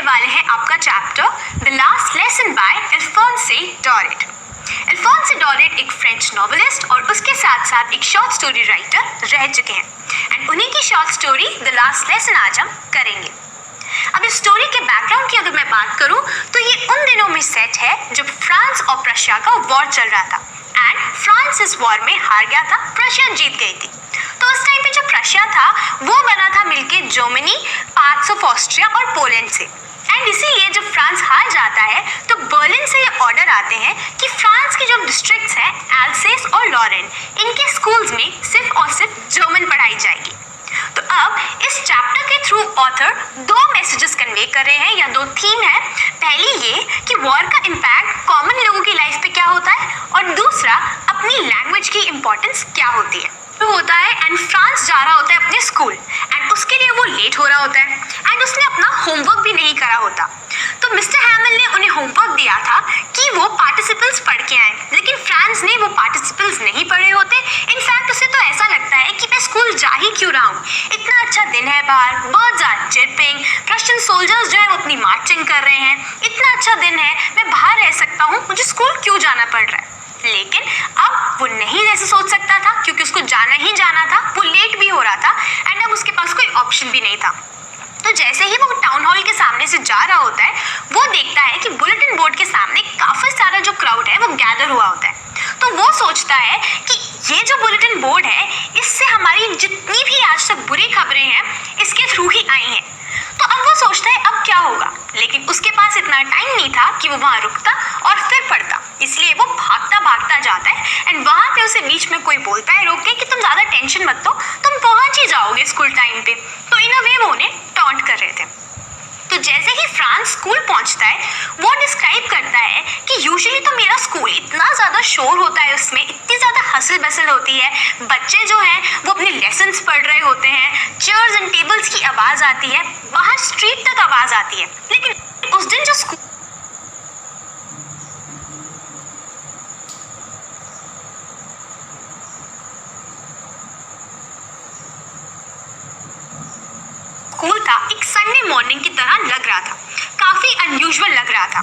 वाले हैं आपका chapter the last lesson by Alphonse डॉरेट। अल्फोंसे डॉरेट एक फ्रेंच नॉवेलिस्ट और उसके साथ साथ एक शॉर्ट स्टोरी राइटर रह चुके हैं एंड उन्हीं की short story the last lesson आज हम करेंगे। अब इस स्टोरी के बैकग्राउंड की अगर मैं बात करूं तो ये उन दिनों में सेट है जब फ्रांस और प्रशिया का वॉर चल रहा था एंड फ्रांस इस वॉर में हार गया था, प्रशिया जीत गई थी। तो उस टाइम पे जो प्रशिया था वो बना था मिलके जर्मनी, पार्ट्स ऑफ ऑस्ट्रिया और पोलैंड से। एंड इसीलिए जब फ्रांस हार जाता है तो बर्लिन से ये ऑर्डर आते हैं कि फ्रांस के जो डिस्ट्रिक्ट्स हैं एल्सेस और लॉरेन, इनके स्कूल्स में सिर्फ और सिर्फ जर्मन पढ़ाई जाएगी। तो अब इस चैप्टर के थ्रू ऑथर दो मैसेजेस कन्वे कर रहे हैं या दो थीम है। पहली ये कि वॉर का इम्पैक्ट कॉमन लोगों की लाइफ पे क्या होता है और दूसरा अपनी लैंग्वेज की इम्पोर्टेंस क्या होती है। तो होता है एंड फ्रांस जा रहा होता है अपने स्कूल एंड उसके लिए वो लेट हो रहा होता है एंड उसने अपना होमवर्क भी नहीं करा होता। तो मिस्टर हैमिल ने उन्हें होमवर्क दिया था कि वो पार्टिसिपल्स पढ़ के आए, लेकिन फ्रांस ने वो पार्टिसिपल्स नहीं पढ़े होते। इनफैक्ट उसे तो ऐसा लगता है कि मैं स्कूल जा ही क्यों रहा हूँ, इतना अच्छा दिन है बाहर, birds are chirping, Russian soldiers जो है वो अपनी मार्चिंग कर रहे हैं, इतना अच्छा दिन है, मैं बाहर रह सकता हूँ, मुझे स्कूल क्यों जाना पड़ रहा है। लेकिन अब वो नहीं ऐसे सोच सकता था क्योंकि उसको जाना ही जाना था, वो लेट भी हो रहा था एंड अब उसके पास कोई ऑप्शन भी नहीं था। तो जैसे ही वो टाउन हॉल के सामने से जा रहा होता है वो देखता है कि बुलेटिन बोर्ड के सामने काफी सारा जो क्राउड है वो गैदर हुआ होता है। तो वो सोचता है कि ये जो बुलेटिन बोर्ड है इससे हमारी जितनी भी आज तक बुरी खबरें हैं इसके थ्रू ही आई हैं। तो अब वो सोचता है अब क्या होगा, लेकिन उसके पास इतना टाइम नहीं था कि वो वहाँ रुकता और फिर पढ़ता, इसलिए वो भागता भागता जाता है एंड वहाँ पे उसे बीच में कोई बोलता है रोक के कि तुम ज़्यादा टेंशन मत लो, तुम पहुँच ही जाओगे स्कूल टाइम पे। तो इन अ वे वो उन्हें टॉन्ट कर रहे थे। तो जैसे ही फ्रांस स्कूल पहुंचता है वो डिस्क्राइब करता है कि यूजुअली तो मेरा स्कूल इतना ज़्यादा शोर होता है, उसमें इतनी ज़्यादा हसल बसल होती है, बच्चे जो हैं वो अपने लेसन्स पढ़ रहे होते हैं, चेयर्स एंड टेबल्स की आवाज़ आती है, बाहर स्ट्रीट तक आवाज़ आती है। लेकिन उस दिन जो स्कूल था एक संडे मॉर्निंग की तरह लग रहा था, काफी अनयूजुअल लग रहा था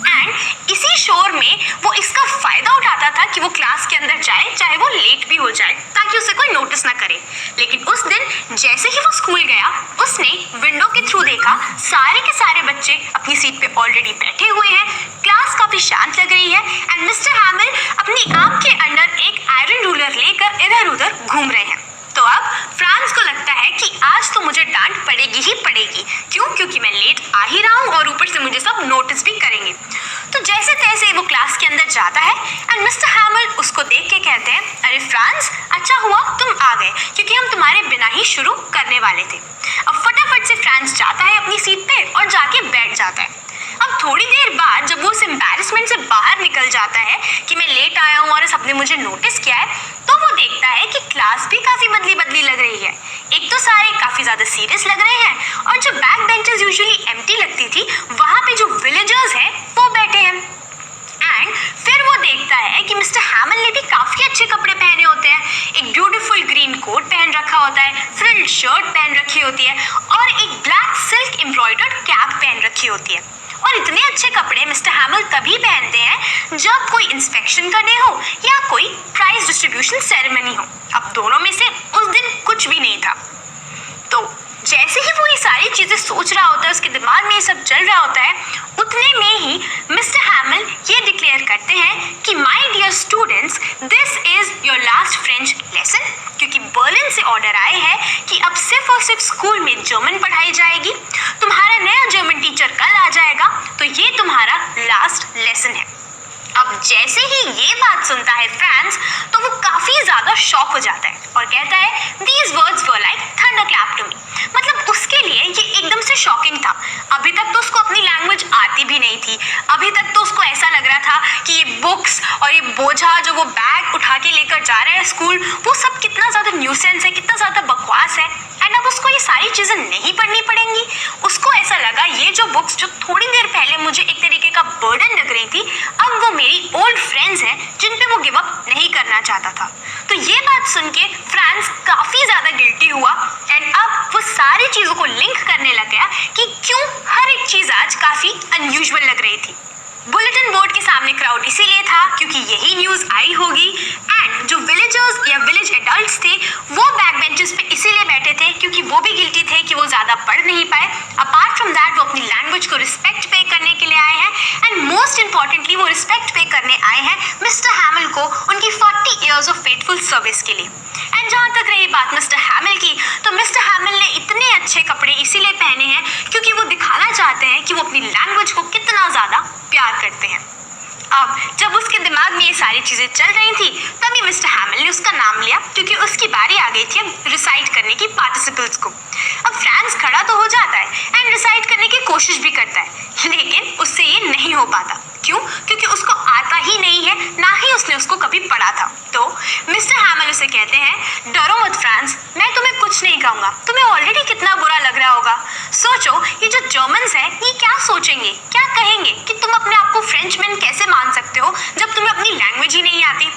एंड इसी शोर में वो इसका फायदा उठाता था कि वो क्लास के अंदर जाए चाहे वो लेट भी हो जाए ताकि उसे कोई नोटिस ना करे। लेकिन उस दिन जैसे ही वो स्कूल गया उसने विंडो के थ्रू देखा सारे के सारे बच्चे अपनी सीट पे ऑलरेडी बैठे हुए हैं, क्लास काफी शांत लग रही है एंड मिस्टर हैमिल अपनी आंख के अंदर एक आयरन रूलर लेकर इधर उधर घूम रहे हैं। तो अब फ्रांस को लगता है कि आज तो मुझे डांट पड़ेगी ही पड़ेगी, क्यों? क्योंकि मैं लेट आ ही रहा हूँ और ऊपर से मुझे सब नोटिस भी करेंगे। तो जैसे तैसे वो क्लास के अंदर जाता है एंड मिस्टर हैमिल उसको देख के कहते हैं, अरे फ्रांस, अच्छा हुआ तुम आ गए क्योंकि हम तुम्हारे बिना ही शुरू करने वाले थे। अब फटाफट से फ्रांस जाता है अपनी सीट पे और जाके बैठ जाता है। अब थोड़ी देर बाद जब वो उस एम्बैरेसमेंट से बाहर निकल जाता है कि मैं लेट आया हूँ और सबने मुझे नोटिस किया है, तो वो देखता है कि क्लास भी काफी बदली बदली लग रही है। एक तो सारे काफी ज्यादा सीरियस लग रहे हैं और जो बैक बेंचेस यूजुअली एम्प्टी लगती थी वहां पे जो विलेजर्स हैं वो बैठे हैं। एंड फिर वो देखता है कि मिस्टर हैमिल ने भी काफी अच्छे कपड़े पहने होते हैं, एक ब्यूटीफुल ग्रीन कोट पहन रखा होता है, फ्रिल्ड शर्ट पहन रखी होती है और एक ब्लैक सिल्क एम्ब्रॉयडर्ड कैप पहन रखी होती है। और इतने अच्छे कपड़े मिस्टर हैमिल तभी पहनते हैं जब कोई इंस्पेक्शन का डे हो या कोई प्राइज डिस्ट्रीब्यूशन सेरेमनी हो। अब दोनों में से उस दिन कुछ भी नहीं था। तो जैसे ही वो ये सारी चीजें सोच रहा होता है, उसके दिमाग में ये सब चल रहा होता है, उतने में ही मिस्टर हैमिल ये डिक्लेयर करते हैं कि my dear students, this is your last French lesson, क्योंकि बर्लिन से ऑर्डर आए हैं कि अब सिर्फ और सिर्फ स्कूल में जर्मन पढ़ाई जाएगी, तुम्हारा नया जर्मन टीचर कल आ जाएगा, तो ये तुम्हारा लास्ट लेसन है। अब जैसे ही ये बात सुनता है फ्रांस तो वो काफी ज्यादा शॉक हो जाता है और कहता है these words were like thunderclap to me. मतलब उसके लिए ये एकदम से शॉकिंग था। अभी तक तो उसको अपनी लैंग्वेज आती भी नहीं थी, अभी तक तो उसको ऐसा लग रहा था कि ये बुक्स और ये बोझा जो वो बैग उठा के लेकर जा रहा है स्कूल, वो सब कितना ज्यादा न्यूसेंस है, कितना ज्यादा बकवास है एंड अब उसको ये सारी चीजें नहीं पढ़नी पड़ेंगी। उसको ऐसा लगा ये जो बुक्स जो थोड़ी देर पहले मुझे एक तरीके का बर्डन लग रही थी, अब वो मेरी ओल्ड फ्रेंड्स हैं जिन पे वो गिव अप नहीं करना चाहता था। तो ये बात सुन के फ्रांस काफी ज्यादा गिल्टी हुआ एंड अब वो सारी चीजों को लिंक करने लग गया कि क्यों हर एक चीज आज काफी अनयूजुअल लग रही थी। बुलेटिन बोर्ड के सामने क्राउड इसीलिए था क्योंकि यही न्यूज आई होगी, एंड जो विलेजर्स या विलेज एडल्ट्स थे वो बैक बेंचेस पे इसीलिए बैठे थे क्योंकि वो भी गिल्टी थे कि वो ज्यादा पढ़ नहीं पाए। अपार्ट फ्रॉम दैट वो अपनी लैंग्वेज को रिस्पेक्ट पे करने के लिए आए हैं, एंड मोस्ट इंपॉर्टेंटली वो रिस्पेक्ट पे करने आए हैं मिस्टर हैमिल को उनकी 40 इयर्स ऑफ फेथफुल सर्विस के लिए। एंड जहाँ तक रही बात मिस्टर हैमिल की, तो मिस्टर हैमिल ने इतने अच्छे कपड़े इसीलिए पहने हैं क्योंकि वो दिखाना चाहते हैं कि वो अपनी लैंग्वेज को कितना ज्यादा प्यार करते हैं। अब जब उसके दिमाग में ये सारी चीजें चल रही थी तभी मिस्टर हैमिल ने उसका नाम लिया क्योंकि उसकी बारी आ गई थी रिसाइट करने की पार्टिसिपल्स को। अब फ्रांस खड़ा तो हो जाता है एंड रिसाइट करने की कोशिश भी करता है, लेकिन उससे ये नहीं हो पाता। क्यों? क्योंकि उसको आता ही नहीं है, ना ही उसने उसको कभी पढ़ा था। तो मिस्टर हैमिल उसे कहते हैं, डरो मत फ्रांस, मैं तुम्हें कुछ नहीं कहूंगा, तुम्हें ऑलरेडी कितना बुरा लग रहा होगा। सोचो ये जो जर्मन्स हैं ये क्या सोचेंगे, क्या कहेंगे कि तुम अपने आप को फ्रेंचमैन कैसे मान सकते हो जब तुम्हें अपनी लैंग्वेज ही नहीं आती।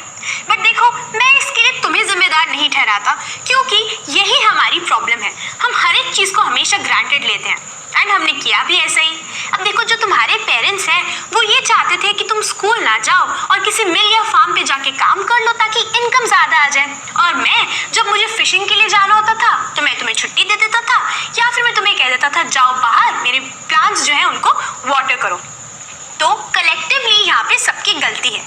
बट देखो, मैं इसके लिए तुम्हें जिम्मेदार नहीं ठहराता क्योंकि यही हमारी प्रॉब्लम है, हम हर एक चीज को हमेशा ग्रांटेड लेते हैं, एंड हमने किया भी ऐसा ही। अब देखो, जो तुम्हारे पेरेंट्स हैं वो ये चाहते थे कि तुम स्कूल ना जाओ और किसी मिल या फार्म पे जाके काम कर लो ताकि इनकम ज्यादा आ जाए, और मैं जब मुझे फिशिंग के लिए जाना होता था तो मैं तुम्हें छुट्टी दे देता था या फिर मैं तुम्हें कह देता था जाओ बाहर मेरे प्लांट्स जो है उनको वाटर करो। तो कलेक्टिवली यहाँ पे सबकी गलती है,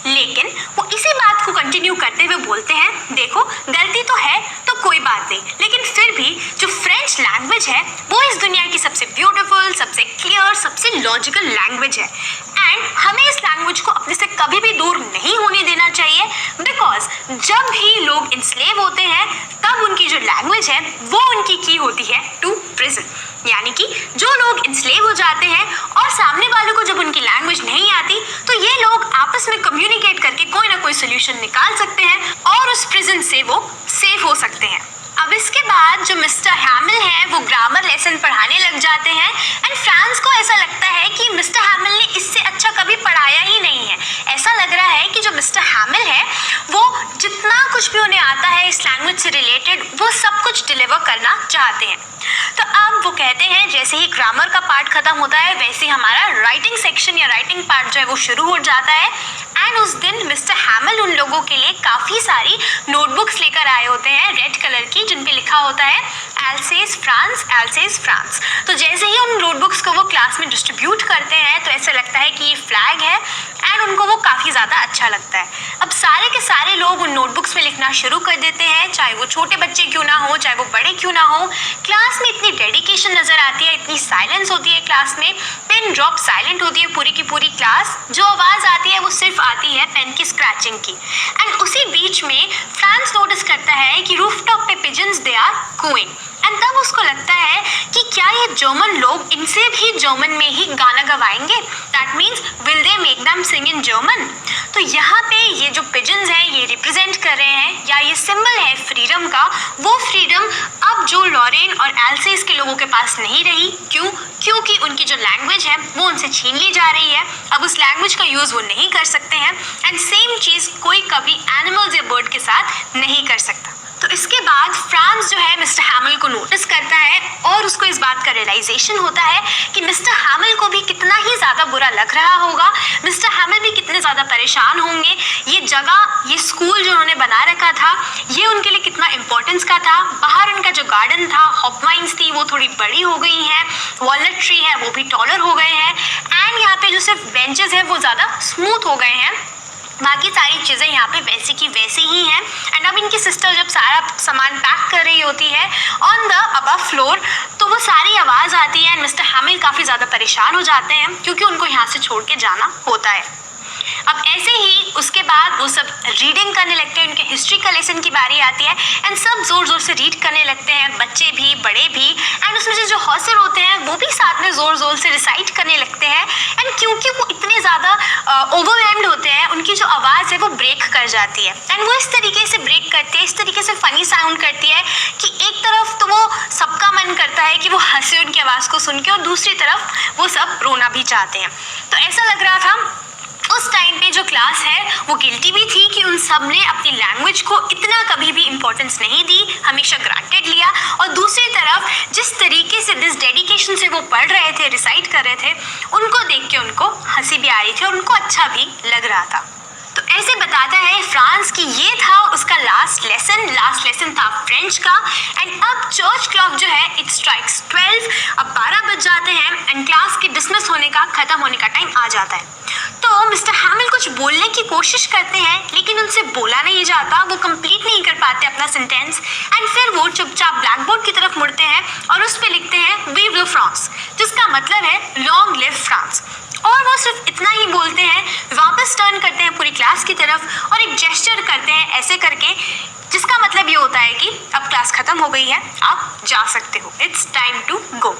लेकिन वो इसी बात को कंटिन्यू करते हुए बोलते हैं, देखो गलती तो है तो कोई बात नहीं, लेकिन फिर भी जो फ्रेंच लैंग्वेज है वो इस दुनिया की सबसे ब्यूटीफुल, सबसे क्लियर, सबसे लॉजिकल लैंग्वेज है, एंड हमें इस लैंग्वेज को अपने से कभी भी दूर नहीं होने देना चाहिए। बिकॉज जब भी लोग इंस्लेव होते हैं तब उनकी जो लैंग्वेज है वो उनकी की होती है टू प्रिजन, यानी कि जो लोग इंस्लेव हो जाते हैं और सामने वालों को जब उनकी लैंग्वेज नहीं आती तो ये लोग आपस में कम्युनिकेट करके कोई ना कोई सोल्यूशन निकाल सकते हैं और उस प्रिजन से वो सेफ हो सकते हैं। अब इसके बाद जो मिस्टर हैमिल है वो ग्रामर लेसन पढ़ाने लग जाते हैं, एंड फ्रांस को ऐसा लगता है कि मिस्टर हैमिल ने इससे अच्छा कभी पढ़ाया ही नहीं है। ऐसा लग रहा है कि जो मिस्टर हैमिल है वो जितना कुछ भी उन्हें आता है इस लैंग्वेज से रिलेटेड वो सब कुछ डिलीवर करना चाहते हैं। तो अब वो कहते हैं जैसे ही ग्रामर का पार्ट खत्म होता है वैसे ही हमारा राइटिंग सेक्शन या राइटिंग पार्ट जो है वो शुरू हो जाता है, एंड उस दिन मिस्टर हैमिल उन लोगों के लिए काफ़ी सारी नोटबुक्स लेकर आए होते हैं रेड कलर की, जिन पे लिखा होता है एल्सेस फ्रांस, एल्सेस फ्रांस। तो जैसे ही उन नोटबुक्स को वो क्लास में डिस्ट्रीब्यूट करते हैं तो ऐसा लगता है कि ये फ्लैग है, एंड उनको वो काफ़ी ज़्यादा अच्छा लगता है। अब सारे के सारे लोग उन नोटबुक्स में लिखना शुरू कर देते हैं, चाहे वो छोटे बच्चे क्यों ना हो, चाहे वो बड़े क्यों ना हो। क्लास में इतनी डेडिकेशन नज़र आती है, इतनी साइलेंस होती है क्लास में, पेन ड्रॉप साइलेंट होती है पूरी की पूरी क्लास, जो आवाज़ आती है वो सिर्फ आती है पेन की स्क्रैचिंग की। एंड उसी बीच में फ्रांस नोटिस करता है कि रूफटॉप पे pigeons they are cooing, and तब उसको लगता है कि क्या ये जर्मन लोग इनसे भी जर्मन में ही गाना गवाएंगे, that means will they make them sing in German. तो यहाँ पे ये जो पिजन्स हैं ये रिप्रेजेंट कर रहे हैं या ये सिंबल है फ्रीडम का, वो फ्रीडम अब जो लॉरेन और एल्सेस के लोगों के पास नहीं रही। क्यों? क्योंकि उनकी जो लैंग्वेज है वो उनसे छीन ली जा रही है, अब उस लैंग्वेज का यूज़ वो नहीं कर सकते हैं, एंड सेम चीज़ कोई कभी एनिमल्स या बर्ड के साथ नहीं कर सकता। तो इसके बाद फ्रांस जो है मिस्टर हैमिल को नोटिस करता है और उसको इस बात का रियलाइजेशन होता है कि मिस्टर हैमिल को भी कितना ही ज़्यादा बुरा लग रहा होगा, मिस्टर हैमिल भी कितने ज़्यादा परेशान होंगे। ये जगह, ये स्कूल जो उन्होंने बना रखा था ये उनके लिए कितना इंपॉर्टेंस का था। बाहर उनका जो गार्डन था, हॉपवाइन्स थी, वो थोड़ी बड़ी हो गई हैं, वॉलनट ट्री है वो भी टॉलर हो गए हैं, एंड यहाँ पे जो सिर्फ बेंचेस हैं वो ज़्यादा स्मूथ हो गए हैं, बाकी सारी चीज़ें यहाँ पे वैसी की वैसी ही हैं। एंड अब इनकी सिस्टर जब सारा सामान पैक कर रही होती है ऑन द अबव फ्लोर तो वो सारी आवाज़ आती है, एंड मिस्टर हैमिल काफ़ी ज़्यादा परेशान हो जाते हैं क्योंकि उनको यहाँ से छोड़ के जाना होता है। अब ऐसे ही उसके बाद वो सब रीडिंग करने लगते हैं, उनके हिस्ट्री का लेसन की बारी आती है, एंड सब जोर जोर से रीड करने लगते हैं, बच्चे भी बड़े भी, एंड उसमें से जो हॉसर होते हैं वो भी साथ में जोर जोर से रिसाइट करने लगते हैं। एंड क्योंकि वो इतने ज़्यादा ओवरवेल्म्ड होते हैं उनकी जो आवाज़ है वो ब्रेक कर जाती है, एंड वो इस तरीके से ब्रेक करती है, इस तरीके से फ़नी साउंड करती है कि एक तरफ तो वो सबका मन करता है कि वो हंसे उनकी आवाज़ को सुन के, और दूसरी तरफ वो सब रोना भी चाहते हैं। तो ऐसा लग रहा था उस टाइम पे जो क्लास है वो गिल्टी भी थी कि उन सब ने अपनी लैंग्वेज को इतना कभी भी इम्पोर्टेंस नहीं दी, हमेशा ग्रांटेड लिया। और दूसरी तरफ जिस तरीके से, जिस डेडिकेशन से वो पढ़ रहे थे, रिसाइट कर रहे थे, उनको देख के उनको हंसी भी आ रही थी और उनको अच्छा भी लग रहा था। तो ऐसे बताता है फ्रांस की ये था उसका लास्ट लेसन था फ्रेंच का। एंड अब चर्च क्लॉक जो है इट स्ट्राइक्स 12, अब 12 बज जाते हैं एंड क्लास के डिसमिस होने का, खत्म होने का टाइम आ जाता है। तो मिस्टर हैमिल कुछ बोलने की कोशिश करते हैं लेकिन उनसे बोला नहीं जाता, वो कंप्लीट नहीं कर पाते अपना सेंटेंस। एंड फिर वो चुपचाप ब्लैक बोर्ड की तरफ मुड़ते हैं और उस पर लिखते हैं विव द फ्रांस, जिसका मतलब है लॉन्ग लिव फ्रांस। और वो सिर्फ इतना ही बोलते हैं, वापस टर्न करते हैं पूरी क्लास की तरफ और एक जेस्चर करते हैं ऐसे करके, जिसका मतलब ये होता है कि अब क्लास खत्म हो गई है, आप जा सकते हो, इट्स टाइम टू गो।